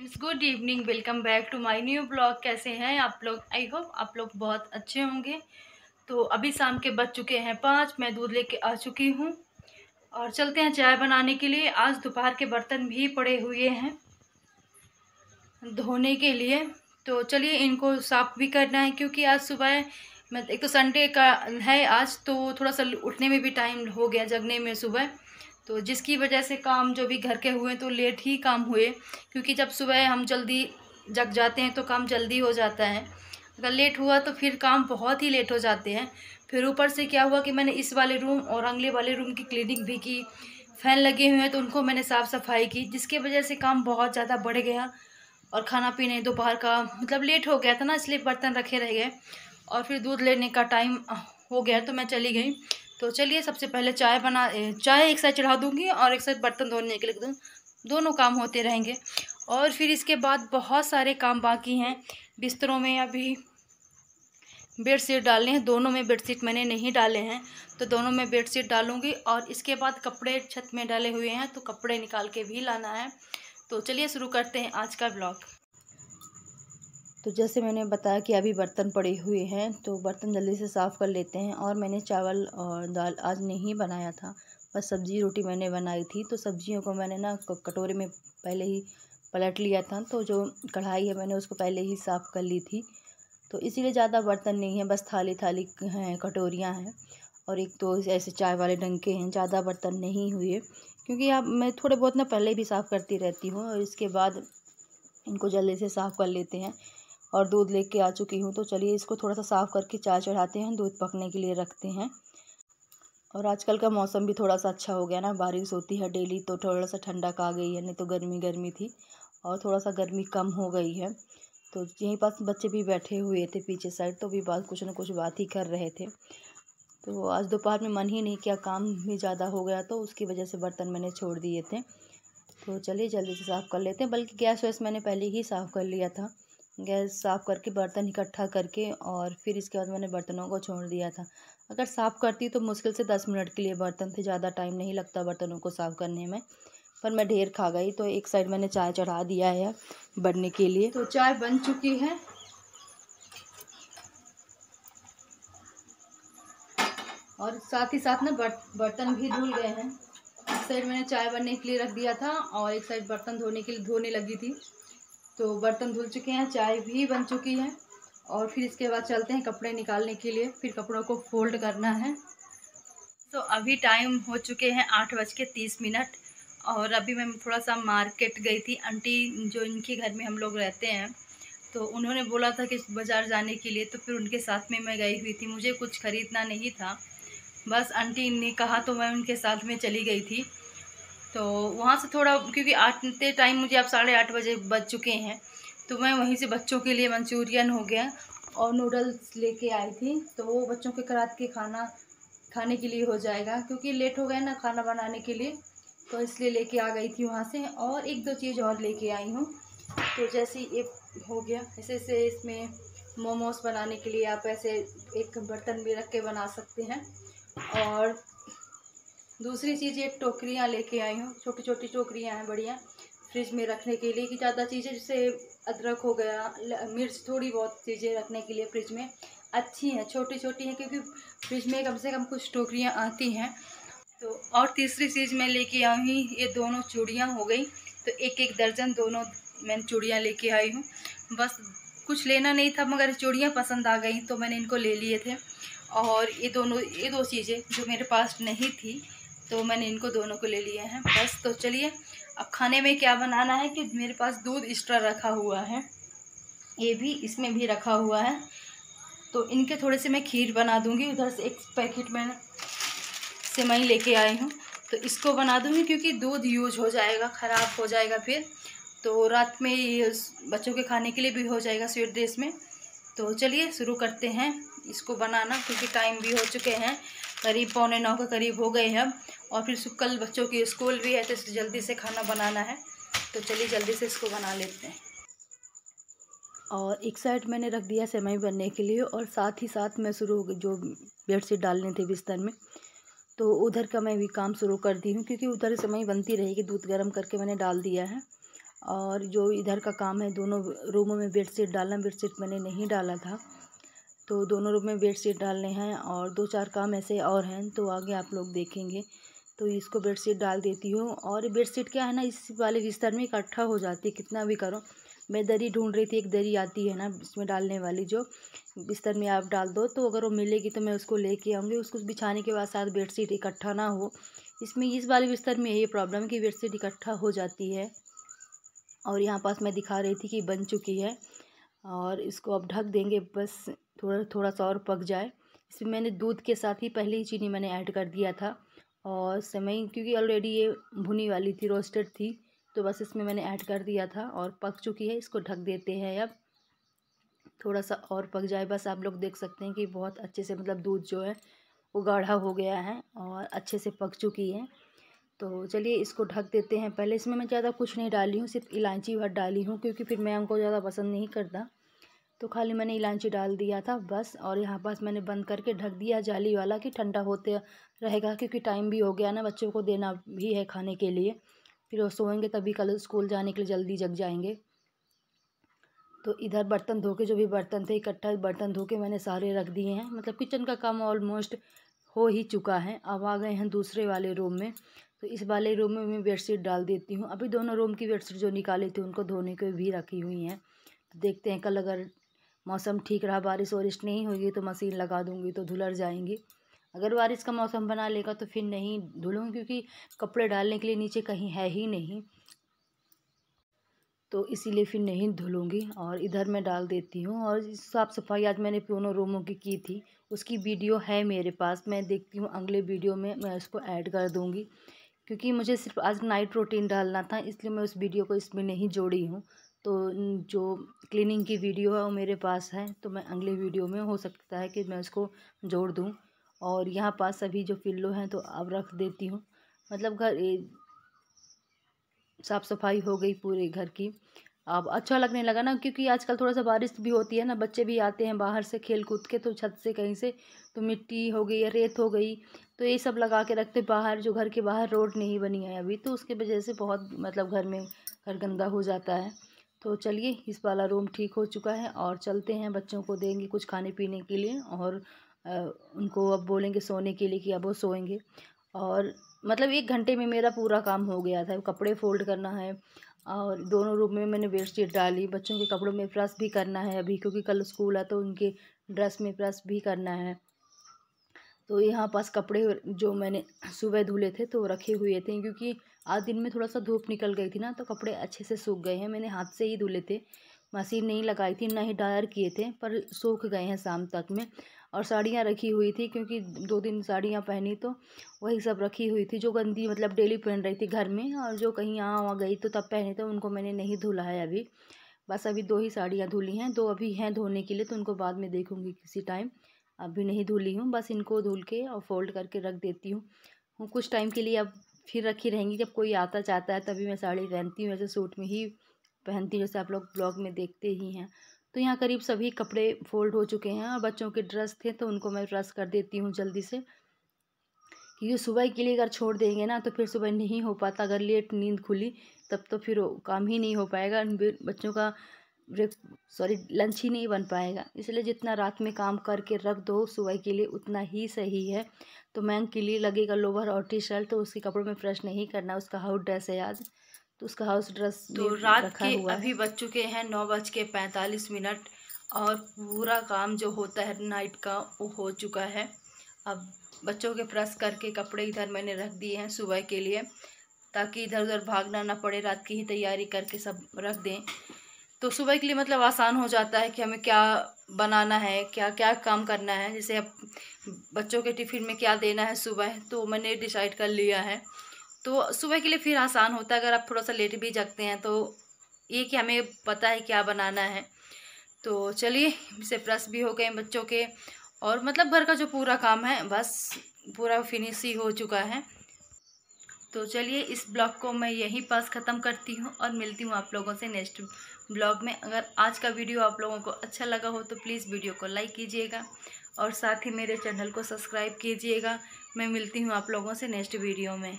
Friends, good evening. Welcome back to my new blog. कैसे हैं आप लोग? आई होप आप लोग बहुत अच्छे होंगे। तो अभी शाम के बज चुके हैं 5। मैं दूध लेके आ चुकी हूँ और चलते हैं चाय बनाने के लिए। आज दोपहर के बर्तन भी पड़े हुए हैं धोने के लिए, तो चलिए इनको साफ भी करना है क्योंकि आज सुबह मैं एक तो संडे का है आज, तो थोड़ा सा उठने में भी टाइम हो गया, जगने में सुबह। तो जिसकी वजह से काम जो भी घर के हुए तो लेट ही काम हुए, क्योंकि जब सुबह हम जल्दी जग जाते हैं तो काम जल्दी हो जाता है। अगर लेट हुआ तो फिर काम बहुत ही लेट हो जाते हैं। फिर ऊपर से क्या हुआ कि मैंने इस वाले रूम और अगले वाले रूम की क्लीनिंग भी की। फ़ैन लगे हुए हैं तो उनको मैंने साफ़ सफाई की, जिसकी वजह से काम बहुत ज़्यादा बढ़ गया। और खाना पीने दोपहर का मतलब लेट हो गया था ना, इसलिए बर्तन रखे रह गए। और फिर दूध लेने का टाइम हो गया तो मैं चली गई। तो चलिए सबसे पहले चाय एक साइड चढ़ा दूँगी और एक साइड बर्तन धोने के लिए दोनों काम होते रहेंगे। और फिर इसके बाद बहुत सारे काम बाकी हैं। बिस्तरों में अभी बेडशीट डालने हैं, दोनों में बेडशीट मैंने नहीं डाले हैं, तो दोनों में बेडशीट डालूंगी। और इसके बाद कपड़े छत में डाले हुए हैं तो कपड़े निकाल के भी लाना है। तो चलिए शुरू करते हैं आज का ब्लॉग। तो जैसे मैंने बताया कि अभी बर्तन पड़े हुए हैं तो बर्तन जल्दी से साफ़ कर लेते हैं। और मैंने चावल और दाल आज नहीं बनाया था, बस सब्ज़ी रोटी मैंने बनाई थी। तो सब्जियों को मैंने ना कटोरे में पहले ही पलट लिया था, तो जो कढ़ाई है मैंने उसको पहले ही साफ़ कर ली थी। तो इसीलिए ज़्यादा बर्तन नहीं है, बस थाली थाली हैं, कटोरियाँ हैं और एक तो ऐसे चाय वाले डंके हैं। ज़्यादा बर्तन नहीं हुए क्योंकि अब मैं थोड़े बहुत ना पहले भी साफ़ करती रहती हूँ और इसके बाद इनको जल्दी से साफ़ कर लेते हैं। और दूध लेके आ चुकी हूँ, तो चलिए इसको थोड़ा सा साफ़ करके चाय चढ़ाते हैं, दूध पकने के लिए रखते हैं। और आजकल का मौसम भी थोड़ा सा अच्छा हो गया ना, बारिश होती है डेली तो थोड़ा सा ठंडक आ गई है, नहीं तो गर्मी गर्मी थी और थोड़ा सा गर्मी कम हो गई है। तो यहीं पास बच्चे भी बैठे हुए थे पीछे साइड, तो भी बात कुछ न कुछ बात ही कर रहे थे। तो आज दोपहर में मन ही नहीं किया, काम भी ज़्यादा हो गया तो उसकी वजह से बर्तन मैंने छोड़ दिए थे। तो चलिए जल्दी से साफ़ कर लेते हैं, बल्कि गैस वैस मैंने पहले ही साफ़ कर लिया था। गैस साफ़ करके बर्तन इकट्ठा करके और फिर इसके बाद मैंने बर्तनों को छोड़ दिया था। अगर साफ़ करती तो मुश्किल से 10 मिनट के लिए बर्तन थे, ज़्यादा टाइम नहीं लगता बर्तनों को साफ़ करने में। पर मैं ढेर खा गई, तो एक साइड मैंने चाय चढ़ा दिया है बनने के लिए। तो चाय बन चुकी है और साथ ही साथ ना बर्तन भी धुल गए हैं। एक साइड मैंने चाय बनने के लिए रख दिया था और एक साइड बर्तन धोने के लिए धोने लगी थी। तो बर्तन धुल चुके हैं, चाय भी बन चुकी है और फिर इसके बाद चलते हैं कपड़े निकालने के लिए, फिर कपड़ों को फोल्ड करना है। तो अभी टाइम हो चुके हैं 8:30। और अभी मैं थोड़ा सा मार्केट गई थी। आंटी जो इनके घर में हम लोग रहते हैं, तो उन्होंने बोला था कि बाज़ार जाने के लिए, तो फिर उनके साथ में मैं गई हुई थी। मुझे कुछ ख़रीदना नहीं था, बस आंटी ने कहा तो मैं उनके साथ में चली गई थी। तो वहाँ से थोड़ा, क्योंकि आते टाइम मुझे अब 8:30 बजे बज चुके हैं, तो मैं वहीं से बच्चों के लिए मंचूरियन हो गया और नूडल्स लेके आई थी। तो वो बच्चों के रात के खाना खाने के लिए हो जाएगा, क्योंकि लेट हो गए ना खाना बनाने के लिए, तो इसलिए लेके आ गई थी वहाँ से। और एक दो चीज़ और लेके आई हूँ। तो जैसे ये हो गया, ऐसे ऐसे इसमें मोमोज बनाने के लिए आप ऐसे एक बर्तन भी रख के बना सकते हैं। और दूसरी चीज़ ये टोकरियाँ लेके आई हूँ, छोटी छोटी टोकरियाँ हैं बढ़िया, फ्रिज में रखने के लिए कि ज़्यादा चीज़ें, जैसे अदरक हो गया, मिर्च, थोड़ी बहुत चीज़ें रखने के लिए फ्रिज में अच्छी हैं, छोटी छोटी हैं, क्योंकि फ्रिज में कम से कम कुछ टोकरियाँ आती हैं। तो और तीसरी चीज़ मैं लेके आई हूँ, ये दोनों चूड़ियाँ हो गई, तो एक एक दर्जन दोनों मैंने चूड़ियाँ लेके आई हूँ। बस कुछ लेना नहीं था, मगर चूड़ियाँ पसंद आ गई तो मैंने इनको ले लिए थे। और ये दो चीज़ें जो मेरे पास नहीं थी, तो मैंने इनको दोनों को ले लिया है बस। तो चलिए अब खाने में क्या बनाना है, कि मेरे पास दूध एक्स्ट्रा रखा हुआ है, ये भी इसमें भी रखा हुआ है, तो इनके थोड़े से मैं खीर बना दूंगी। उधर से एक पैकेट में सेवई लेके आई हूँ, तो इसको बना दूंगी, क्योंकि दूध यूज हो जाएगा, ख़राब हो जाएगा फिर, तो रात में ये बच्चों के खाने के लिए भी हो जाएगा स्वीट डिश में। तो चलिए शुरू करते हैं इसको बनाना, क्योंकि टाइम भी हो चुके हैं, करीब 8:45 के करीब हो गए हैं अब। और फिर कल बच्चों की स्कूल भी है, तो जल्दी से खाना बनाना है। तो चलिए जल्दी से इसको बना लेते हैं। और एक साइड मैंने रख दिया सेवई बनने के लिए, और साथ ही साथ मैं शुरू हो गई जो बेडशीट डालने थे बिस्तर में, तो उधर का मैं भी काम शुरू कर दी हूँ, क्योंकि उधर सेवई बनती रहेगी। दूध गर्म करके मैंने डाल दिया है और जो इधर का काम है, दोनों रूमों में बेडशीट डालना, बेडशीट मैंने नहीं डाला था, तो दोनों रूम में बेडशीट डालने हैं और 2-4 काम ऐसे और हैं, तो आगे आप लोग देखेंगे। तो इसको बेडशीट डाल देती हूँ। और बेडशीट क्या है ना, इस वाले बिस्तर में इकट्ठा हो जाती है, कितना भी करो। मैं दरी ढूंढ रही थी, एक दरी आती है ना इसमें डालने वाली, जो बिस्तर में आप डाल दो, तो अगर वो मिलेगी तो मैं उसको लेके आऊँगी। उसको बिछाने के बाद साथ बेडशीट इकट्ठा ना हो, इसमें इस वाले बिस्तर में यही प्रॉब्लम है कि बेडशीट इकट्ठा हो जाती है। और यहाँ पास मैं दिखा रही थी कि बन चुकी है और इसको अब ढक देंगे, बस थोड़ा सा और पक जाए। इसमें मैंने दूध के साथ ही पहले ही चीनी मैंने ऐड कर दिया था और सेवई क्योंकि ऑलरेडी ये भुनी वाली थी, रोस्टेड थी, तो बस इसमें मैंने ऐड कर दिया था और पक चुकी है। इसको ढक देते हैं, अब थोड़ा सा और पक जाए। बस आप लोग देख सकते हैं कि बहुत अच्छे से मतलब दूध जो है वो गाढ़ा हो गया है और अच्छे से पक चुकी है। तो चलिए इसको ढक देते हैं। पहले इसमें मैं ज़्यादा कुछ नहीं डाली हूँ, सिर्फ इलायची भर डाली हूँ, क्योंकि फिर मैं हमको ज़्यादा पसंद नहीं करता, तो खाली मैंने इलायची डाल दिया था बस। और यहाँ पास मैंने बंद करके ढक दिया जाली वाला कि ठंडा होते रहेगा, क्योंकि टाइम भी हो गया ना, बच्चों को देना भी है खाने के लिए, फिर वो सोएंगे तभी कल स्कूल जाने के लिए जल्दी जग जाएंगे। तो इधर बर्तन धो के, जो भी बर्तन थे इकट्ठा बर्तन धो के मैंने सारे रख दिए हैं, मतलब किचन का काम ऑलमोस्ट हो ही चुका है। अब आ गए हैं दूसरे वाले रूम में, तो इस वाले रूम में मैं बेडशीट डाल देती हूँ। अभी दोनों रूम की बेडशीट जो निकाली थी उनको धोने के भी रखी हुई हैं। तो देखते हैं कल अगर मौसम ठीक रहा, बारिश वारिश नहीं होगी तो मशीन लगा दूँगी तो धुलर जाएंगी। अगर बारिश का मौसम बना लेगा तो फिर नहीं धुलूँगी, क्योंकि कपड़े डालने के लिए नीचे कहीं है ही नहीं, तो इसीलिए फिर नहीं धुलूँगी। और इधर मैं डाल देती हूँ। और साफ़ सफाई आज मैंने दोनों रूमों की थी, उसकी वीडियो है मेरे पास, मैं देखती हूँ अगले वीडियो में मैं उसको ऐड कर दूँगी, क्योंकि मुझे सिर्फ आज नाइट रूटीन डालना था, इसलिए मैं उस वीडियो को इसमें नहीं जोड़ी हूँ। तो जो क्लीनिंग की वीडियो है वो मेरे पास है, तो मैं अगले वीडियो में हो सकता है कि मैं उसको जोड़ दूँ। और यहाँ पास सभी जो पिल्लो हैं तो अब रख देती हूँ, मतलब घर साफ़ सफाई हो गई पूरे घर की। अब अच्छा लगने लगा ना, क्योंकि आजकल थोड़ा सा बारिश भी होती है ना, बच्चे भी आते हैं बाहर से खेल कूद के, तो छत से कहीं से तो मिट्टी हो गई या रेत हो गई, तो ये सब लगा के रखते बाहर, जो घर के बाहर रोड नहीं बनी है अभी, तो उसके वजह से बहुत मतलब घर में घर गंदा हो जाता है। तो चलिए इस वाला रूम ठीक हो चुका है और चलते हैं, बच्चों को देंगे कुछ खाने पीने के लिए और उनको अब बोलेंगे सोने के लिए कि अब वो सोएंगे। और मतलब 1 घंटे में मेरा पूरा काम हो गया था। कपड़े फोल्ड करना है और दोनों रूम में मैंने बेडशीट डाली, बच्चों के कपड़ों में प्रेस भी करना है अभी, क्योंकि कल स्कूल है तो उनके ड्रेस में प्रेस भी करना है। तो यहाँ पास कपड़े जो मैंने सुबह धुले थे तो रखे हुए थे, क्योंकि आज दिन में थोड़ा सा धूप निकल गई थी ना, तो कपड़े अच्छे से सूख गए हैं। मैंने हाथ से ही धुले थे, मशीन नहीं लगाई थी, ना ही ड्रायर किए थे, पर सूख गए हैं शाम तक में। और साड़ियाँ रखी हुई थी, क्योंकि 2 दिन साड़ियाँ पहनी, तो वही सब रखी हुई थी जो गंदी मतलब डेली पहन रही थी घर में, और जो कहीं यहाँ वहाँ गई तो तब पहने थे, उनको मैंने नहीं धुला है अभी। बस अभी 2 ही साड़ियाँ धुली हैं, 2 अभी हैं धोने के लिए, तो उनको बाद में देखूँगी किसी टाइम, अभी नहीं धुली हूँ। बस इनको धुल के और फोल्ड करके रख देती हूँ कुछ टाइम के लिए, अब फिर रखी रहेंगी, जब कोई आता चाहता है तभी मैं साड़ी पहनती हूँ, ऐसे सूट में ही पहनती हूँ, जैसे आप लोग ब्लॉग में देखते ही हैं। तो यहाँ करीब सभी कपड़े फोल्ड हो चुके हैं और बच्चों के ड्रेस थे तो उनको मैं प्रेस कर देती हूँ जल्दी से, क्योंकि सुबह के लिए अगर छोड़ देंगे ना तो फिर सुबह नहीं हो पाता, अगर लेट नींद खुली तब तो फिर काम ही नहीं हो पाएगा, बच्चों का लंच ही नहीं बन पाएगा। इसलिए जितना रात में काम करके रख दो सुबह के लिए उतना ही सही है। तो मैम के लिए लगेगा लोअर और टी शर्ट, तो उसके कपड़ों में फ्रेश नहीं करना, उसका हाउस ड्रेस है आज, तो उसका हाउस ड्रेस तो रात के अभी बज चुके हैं 9:45 और पूरा काम जो होता है नाइट का वो हो चुका है। अब बच्चों के प्रेस करके कपड़े इधर मैंने रख दिए हैं सुबह के लिए, ताकि इधर उधर भागना ना पड़े, रात की ही तैयारी करके सब रख दें, तो सुबह के लिए मतलब आसान हो जाता है कि हमें क्या बनाना है, क्या क्या काम करना है। जैसे अब बच्चों के टिफ़िन में क्या देना है सुबह, तो मैंने डिसाइड कर लिया है, तो सुबह के लिए फिर आसान होता है। अगर आप थोड़ा सा लेट भी जगते हैं तो ये कि हमें पता है क्या बनाना है। तो चलिए इसे प्रेस भी हो गए बच्चों के, और मतलब घर का जो पूरा काम है बस पूरा फिनिश ही हो चुका है। तो चलिए इस ब्लॉग को मैं यहीं पास ख़त्म करती हूँ और मिलती हूँ आप लोगों से नेक्स्ट ब्लॉग में। अगर आज का वीडियो आप लोगों को अच्छा लगा हो तो प्लीज़ वीडियो को लाइक कीजिएगा और साथ ही मेरे चैनल को सब्सक्राइब कीजिएगा। मैं मिलती हूँ आप लोगों से नेक्स्ट वीडियो में।